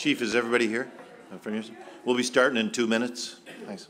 Chief, is everybody here? We'll be starting in 2 minutes. Thanks.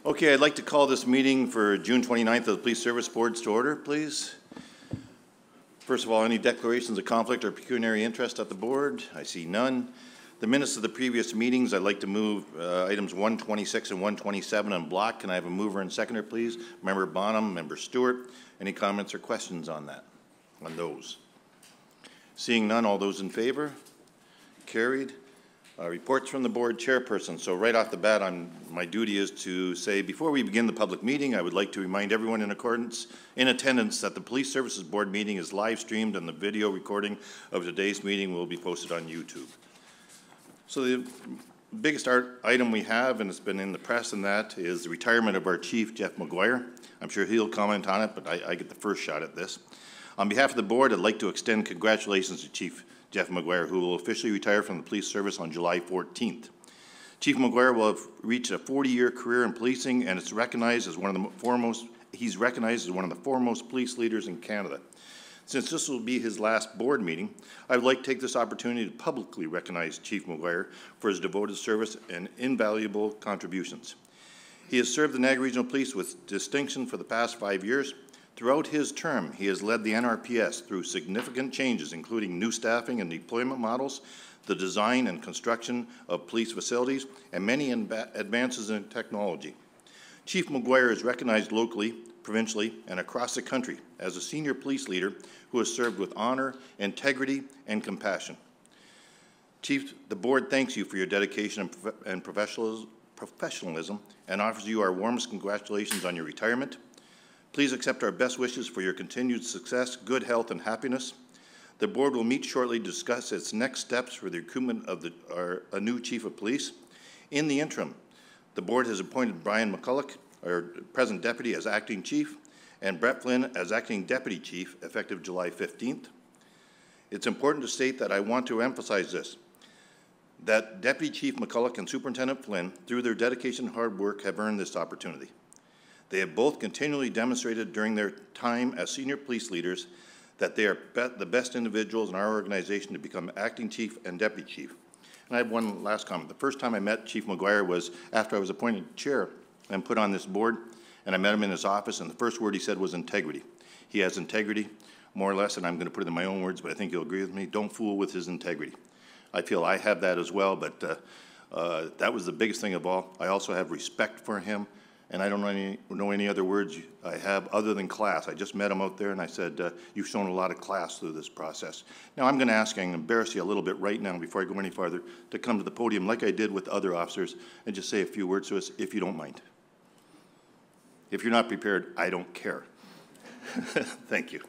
Okay, I'd like to call this meeting for June 29th of the Police Service Boards to order, please. First of all, any declarations of conflict or pecuniary interest at the board? I see none. The minutes of the previous meetings, I'd like to move items 126 and 127 in block. Can I have a mover and seconder, please? Member Bonham, Member Stewart. Any comments or questions on that, on those? Seeing none, all those in favor? Carried. Reports from the board chairperson. So right off the bat, my duty is to say, before we begin the public meeting, I would like to remind everyone in attendance that the Police Services Board meeting is live streamed and the video recording of today's meeting will be posted on YouTube. So the biggest item we have, and it's been in the press, and that is the retirement of our chief, Jeff McGuire. I'm sure he'll comment on it, but I get the first shot at this. On behalf of the board, I'd like to extend congratulations to Chief Jeff McGuire, who will officially retire from the police service on July 14th. Chief McGuire will have reached a 40-year career in policing, and he's recognized as one of the foremost police leaders in Canada. Since this will be his last board meeting, I would like to take this opportunity to publicly recognize Chief McGuire for his devoted service and invaluable contributions. He has served the Niagara Regional Police with distinction for the past 5 years. Throughout his term, he has led the NRPS through significant changes, including new staffing and deployment models, the design and construction of police facilities, and many advances in technology. Chief McGuire is recognized locally, provincially, and across the country as a senior police leader who has served with honor, integrity, and compassion. Chief, the board thanks you for your dedication and professionalism and offers you our warmest congratulations on your retirement. Please accept our best wishes for your continued success, good health, and happiness. The board will meet shortly to discuss its next steps for the recruitment of a new chief of police. In the interim, the board has appointed Brian McCulloch, our present deputy, as acting chief, and Brett Flynn as acting deputy chief, effective July 15th. It's important to state that I want to emphasize this, that Deputy Chief McCulloch and Superintendent Flynn, through their dedication and hard work, have earned this opportunity. They have both continually demonstrated during their time as senior police leaders that they are the best individuals in our organization to become acting chief and deputy chief. And I have one last comment. The first time I met Chief McGuire was after I was appointed chair and put on this board, and I met him in his office, and the first word he said was integrity. He has integrity, more or less, and I'm going to put it in my own words, but I think you'll agree with me. Don't fool with his integrity. I feel I have that as well, but that was the biggest thing of all. I also have respect for him. And I don't know any other words I have other than class. I just met him out there and I said, you've shown a lot of class through this process. Now I'm going to ask you, I'm going to embarrass you a little bit right now before I go any farther, to come to the podium like I did with other officers and just say a few words to us, if you don't mind. If you're not prepared, I don't care. Thank you.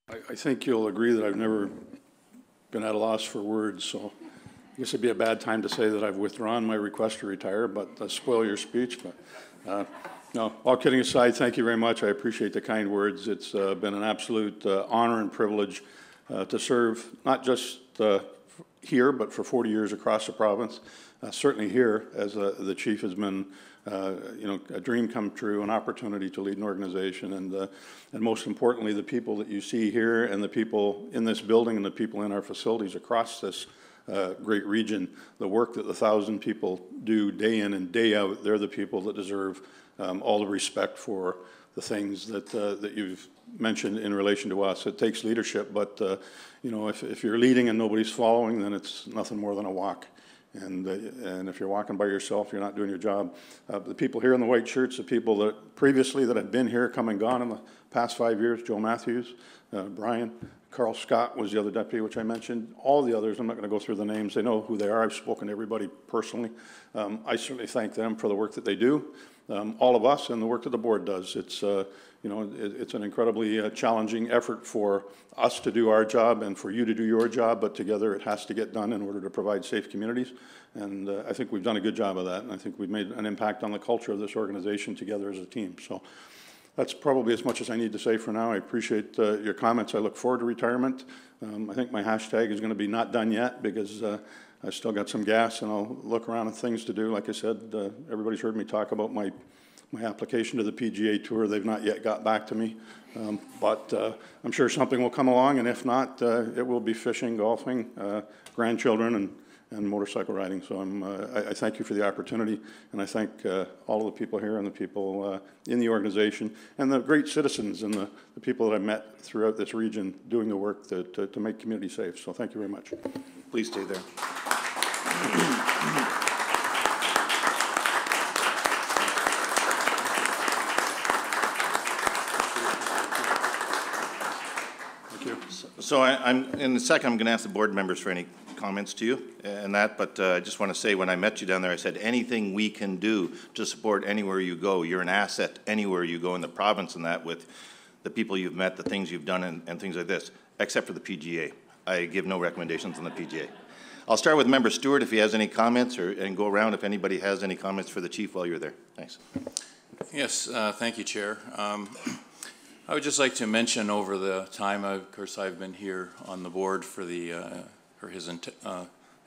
I think you'll agree that I've never been at a loss for words, so I guess it'd be a bad time to say that I've withdrawn my request to retire, but spoil your speech. But no, all kidding aside, thank you very much. I appreciate the kind words. It's been an absolute honor and privilege to serve not just here, but for 40 years across the province. Certainly here, as the chief has been, you know, a dream come true, an opportunity to lead an organization, and most importantly, the people that you see here and the people in this building and the people in our facilities across this great region, the work that the 1,000 people do day in and day out, they're the people that deserve all the respect for the things that you've mentioned in relation to us. It takes leadership, but you know, if you're leading and nobody's following, then it's nothing more than a walk. And if you're walking by yourself, you're not doing your job. The people here in the white shirts, the people that previously that have been here, come and gone in the past 5 years, Joe Matthews, Brian, Carl Scott was the other deputy, which I mentioned. All the others, I'm not going to go through the names. They know who they are. I've spoken to everybody personally. I certainly thank them for the work that they do. All of us and the work that the board does. It's you know, it's an incredibly challenging effort for us to do our job and for you to do your job, but together it has to get done in order to provide safe communities. And I think we've done a good job of that, and I think we've made an impact on the culture of this organization together as a team. So that's probably as much as I need to say for now. I appreciate your comments. I look forward to retirement. I think my hashtag is going to be not done yet, because I've still got some gas and I'll look around at things to do. Like I said, everybody's heard me talk about my application to the PGA Tour. They've not yet got back to me, but I'm sure something will come along, and if not, it will be fishing, golfing, grandchildren, and motorcycle riding. So I thank you for the opportunity, and I thank all of the people here and the people in the organization and the great citizens and the people that I've met throughout this region doing the work to make community safe. So thank you very much. Please stay there. So I'm in a second, I'm going to ask the board members for any comments to you and that, but I just want to say, when I met you down there, I said anything we can do to support anywhere you go. You're an asset anywhere you go in the province, and that with the people you've met, the things you've done, and things like this, except for the PGA. I give no recommendations on the PGA. I'll start with Member Stewart if he has any comments, and go around if anybody has any comments for the chief while you're there. Thanks. Yes, thank you, Chair. I would just like to mention, over the time, of course, I've been here on the board for the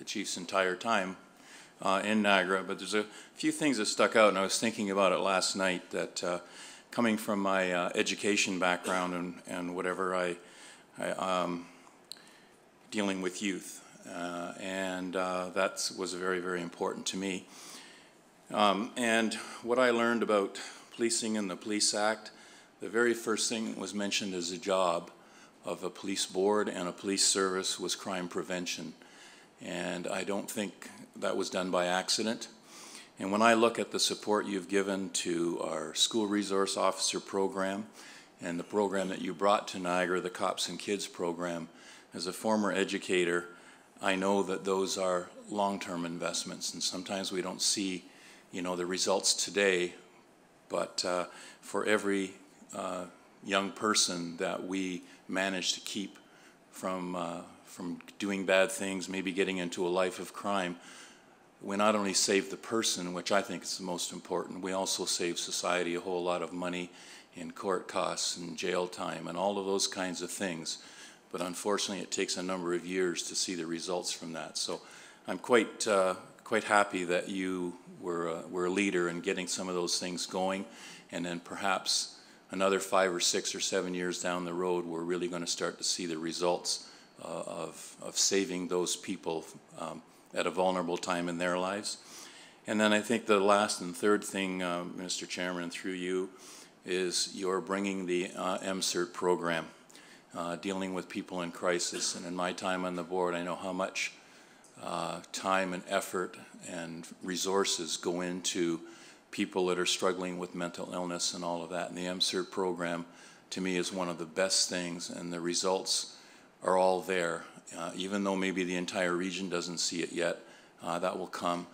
chief's entire time in Niagara, but there's a few things that stuck out, and I was thinking about it last night, that coming from my education background and whatever, dealing with youth, and that was very, very important to me. And what I learned about policing and the Police Act, the very first thing that was mentioned as a job of a police board and a police service was crime prevention. And I don't think that was done by accident. And when I look at the support you've given to our school resource officer program and the program that you brought to Niagara, the Cops and Kids program, as a former educator, I know that those are long-term investments, and sometimes we don't see, you know, the results today, but for every young person that we manage to keep from doing bad things, maybe getting into a life of crime, we not only save the person, which I think is the most important, we also save society a whole lot of money in court costs and jail time and all of those kinds of things. But unfortunately, it takes a number of years to see the results from that. So I'm quite happy that you were a leader in getting some of those things going, and then perhaps another 5 or 6 or 7 years down the road, we're really going to start to see the results of saving those people at a vulnerable time in their lives. And then I think the last and third thing, Mr. Chairman, through you, is you're bringing the MCERT program, dealing with people in crisis. And in my time on the board, I know how much time and effort and resources go into people that are struggling with mental illness and all of that. And the MCERT program, to me, is one of the best things, and the results are all there. Even though maybe the entire region doesn't see it yet, that will come.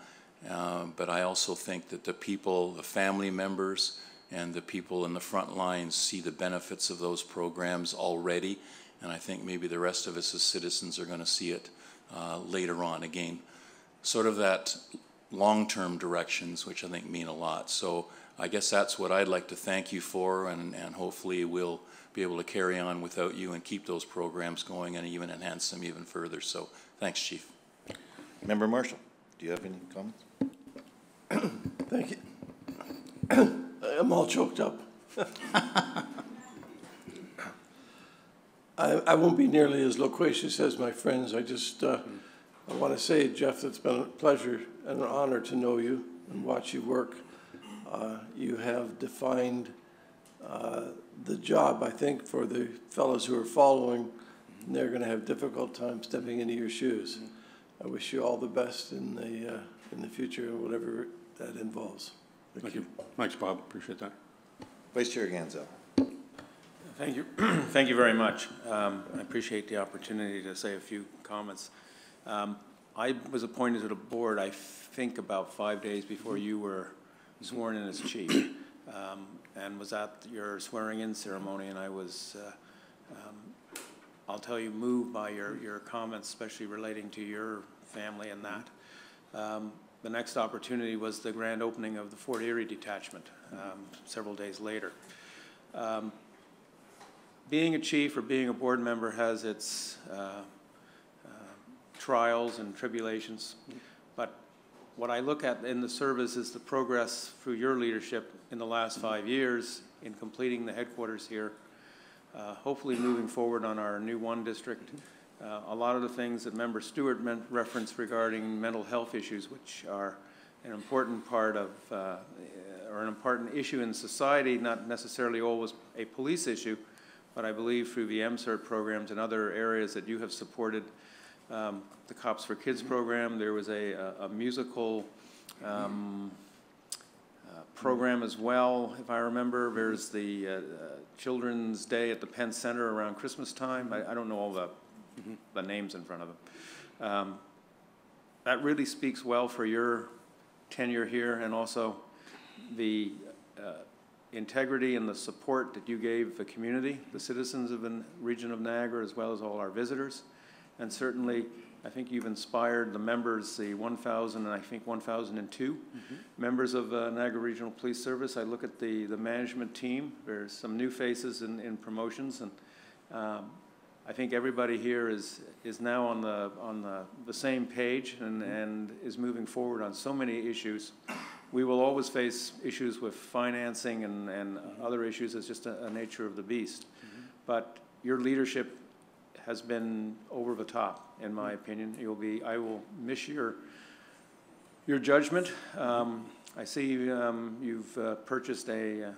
But I also think that the people, the family members, and the people in the front lines see the benefits of those programs already, and I think maybe the rest of us as citizens are going to see it later on. Again, sort of that long-term directions, which I think mean a lot. So I guess that's what I'd like to thank you for, and hopefully we'll be able to carry on without you and keep those programs going and even enhance them even further. So thanks, Chief. Member Marshall, do you have any comments? Thank you. I'm all choked up. I won't be nearly as loquacious as my friends. I just I want to say, Jeff, it's been a pleasure and an honor to know you and watch you work. You have defined the job, I think, for the fellows who are following, and they're going to have difficult time stepping into your shoes. I wish you all the best in the future, whatever that involves. Thank you. Thanks, Bob. Appreciate that. Vice Chair Ganzel. Thank you. Thank you very much. I appreciate the opportunity to say a few comments. I was appointed to the board, I think, about 5 days before you were sworn in as chief, and was at your swearing-in ceremony, and I was, I'll tell you, moved by your comments, especially relating to your family and that. The next opportunity was the grand opening of the Fort Erie detachment several days later. Being a chief or being a board member has its trials and tribulations, but what I look at in the service is the progress through your leadership in the last 5 years in completing the headquarters here, hopefully moving forward on our new 1 district. A lot of the things that Member Stewart referenced regarding mental health issues, which are an important part of, or an important issue in society, not necessarily always a police issue, but I believe through the MCERT programs and other areas that you have supported, the Cops for Kids program, there was a musical program as well, if I remember. There's the Children's Day at the Penn Center around Christmas time. I don't know all the names in front of them. That really speaks well for your tenure here, and also the integrity and the support that you gave the community, the citizens of the region of Niagara, as well as all our visitors. And certainly, I think you've inspired the members, the 1,000 and I think 1,002 members of Niagara Regional Police Service. I look at the management team. There's some new faces in promotions, and I think everybody here is now on the same page and is moving forward on so many issues. We will always face issues with financing and other issues. It's just a nature of the beast. But your leadership has been over the top, in my opinion. I will miss your judgment. I see you've purchased a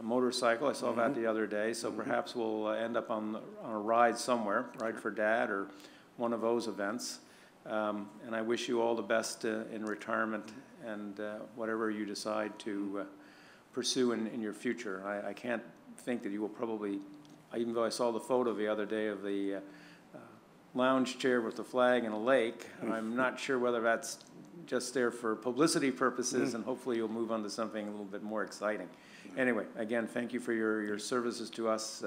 motorcycle. I saw that the other day, so perhaps we'll end up on a ride somewhere, Ride for Dad or one of those events. And I wish you all the best in retirement and whatever you decide to pursue in your future. I can't think that you will probably, even though I saw the photo the other day of the lounge chair with the flag and a lake, I'm not sure whether that's just there for publicity purposes, and hopefully you'll move on to something a little bit more exciting. Anyway, again, thank you for your services to us.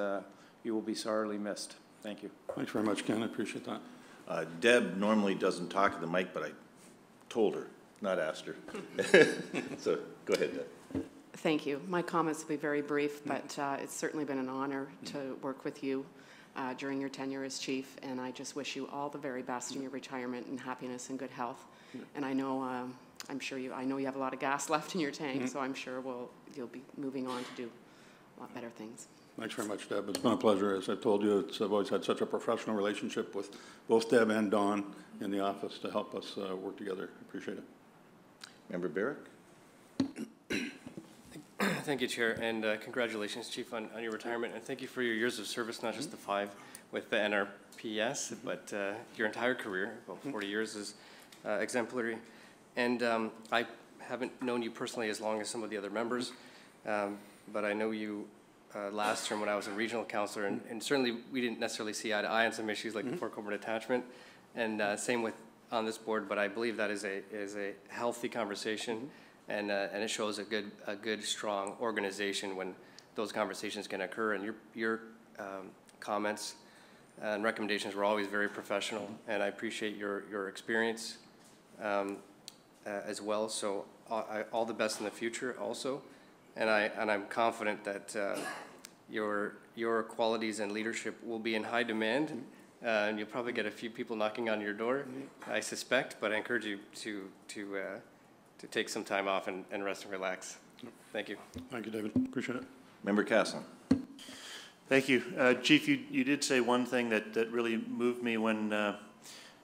You will be sorely missed. Thank you. Thanks very much, Ken. I appreciate that. Deb normally doesn't talk to the mic, but I told her, not asked her. So go ahead, Deb. Thank you. My comments will be very brief, but it's certainly been an honor to work with you during your tenure as chief, and I just wish you all the very best in your retirement and happiness and good health. And I know, I know you have a lot of gas left in your tank, so I'm sure you'll be moving on to do a lot better things. Thanks very much, Deb. It's been a pleasure. As I've told you, I've always had such a professional relationship with both Deb and Don in the office to help us work together. Appreciate it. Member Barrick. Thank you, Chair, and congratulations, Chief, on your retirement, and thank you for your years of service, not just the 5 with the NRPS, but your entire career. About 40 years is exemplary. And I haven't known you personally as long as some of the other members, but I know you last term when I was a regional councillor, and certainly we didn't necessarily see eye to eye on some issues like the Fort Corporate Attachment, and same with on this board, but I believe that is a healthy conversation, and it shows a good, strong organization when those conversations can occur, and your comments and recommendations were always very professional, and I appreciate your experience as well, so all the best in the future also. And I'm confident that you your qualities and leadership will be in high demand. And you'll probably get a few people knocking on your door, I suspect, but I encourage you to take some time off and rest and relax. Thank you. Thank you, David. Appreciate it. Member Casson. Thank you. Chief, you did say one thing that really moved me when,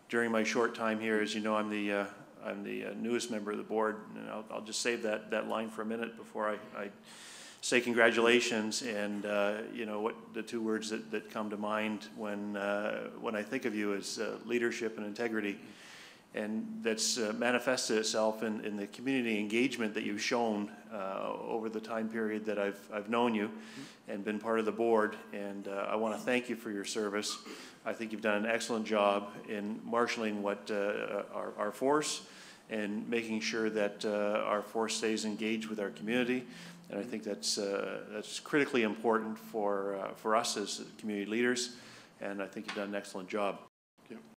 during my short time here. As you know, I'm the newest member of the board, and I'll just save that line for a minute before I say congratulations. And you know, what the two words that come to mind when I think of you is leadership and integrity. And that's manifested itself in the community engagement that you've shown over the time period that I've known you and been part of the board. And I want to thank you for your service. I think you've done an excellent job in marshaling what our force and making sure that our force stays engaged with our community. And I think that's critically important for us as community leaders. And I think you've done an excellent job.